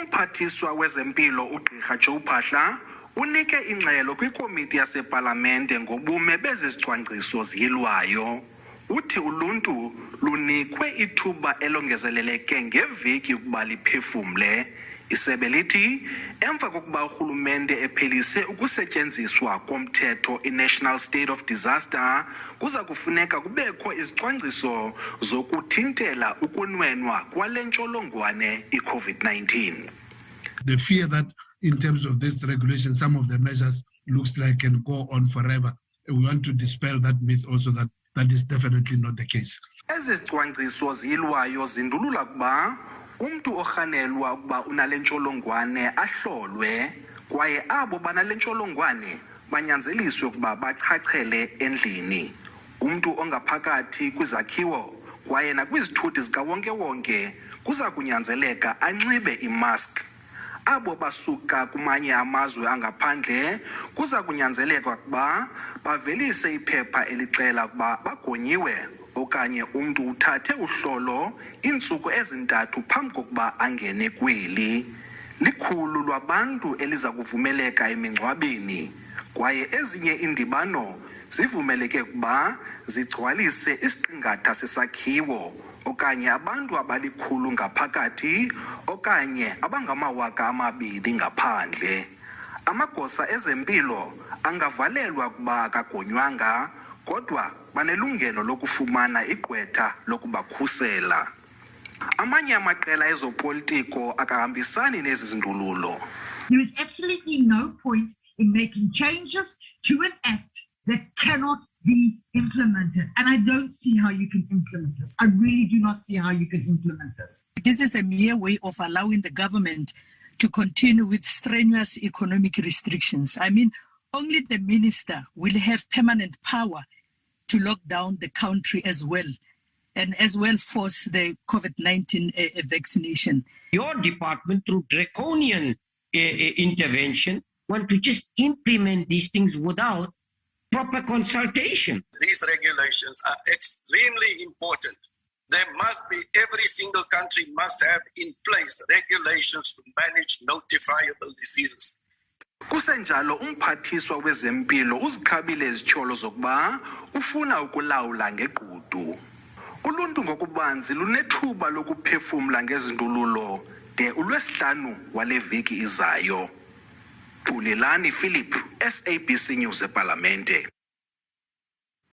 Umphathiswa wezempilo uGqirha Phahla unike ingxelo kwikomiti yasepalamente ngobume bezizicwangciso ziyilwayo. Uthi uluntu lunikwe ithuba elongezeleleke ngeveki ukuba liphefumle. Isebe lithi emva kokuba urhulumente ephelise ukusetyenziswa komthetho i-National State of Disaster, kuza kufuneka kubekho izicwangciso zokuthintela ukunwenwa kwale ntsholongwane i-COVID-19. The fear that in terms of this regulation, some of the measures looks like can go on forever. We want to dispel that myth also that is definitely not the case. Ezi zicwangciso ziyilwayo zindulula ukuba umntu orhanelwa ukuba unale ntsholongwane ahlolwe, kwaye abo banale ntsholongwane banyanzeliswe ukuba bachachele endlini. Umntu ongaphakathi kwizakhiwo kwaye nakwizithuthi zikawonke-wonke kuza kunyanzeleka anxibe imask. Abo basuka kumanye amazwe angaphandle kuza kunyanzeleka ukuba bavelise iphepha elixela ukuba bagonyiwe okanye umntu uthathe uhlolo iintsuku ezintathu phambi kokuba angene kweli. Likhulu lwabantu eliza kuvumeleka emingcwabeni, kwaye ezinye iindibano zivumeleke ukuba zigcwalise isiqingatha sesakhiwo okanye abantu abalikhulu ngaphakathi okanye abangama2,000 ngaphandle. Amagosa ezempilo angavalelwa ukuba akagonywanga, kodwa banelungelo lokufumana igqwetha lokubakhusela. Amanye amaqela ezopolitiko akahambisani nezi zindululo. There is absolutely no point in making changes to an act that cannot be implemented. And I don't see how you can implement this. I really do not see how you can implement this. This is a mere way of allowing the government to continue with strenuous economic restrictions. I mean, only the minister will have permanent power to lock down the country as well, and as well force the COVID-19 vaccination. Your department, through draconian intervention, want to just implement these things without proper consultation. These regulations are extremely important. There must be, every single country must have in place regulations to manage notifiable diseases. Kusenjalo umphathiswa wezempilo uzikhabile izityholo zokuba ufuna ukulawula ngegqudu. Uluntu ngokubanzi lunethuba lokuphefumla ngezindululo de uLwesihlanu wale veki izayo. Tulelani Philip, SABC News ePalamente.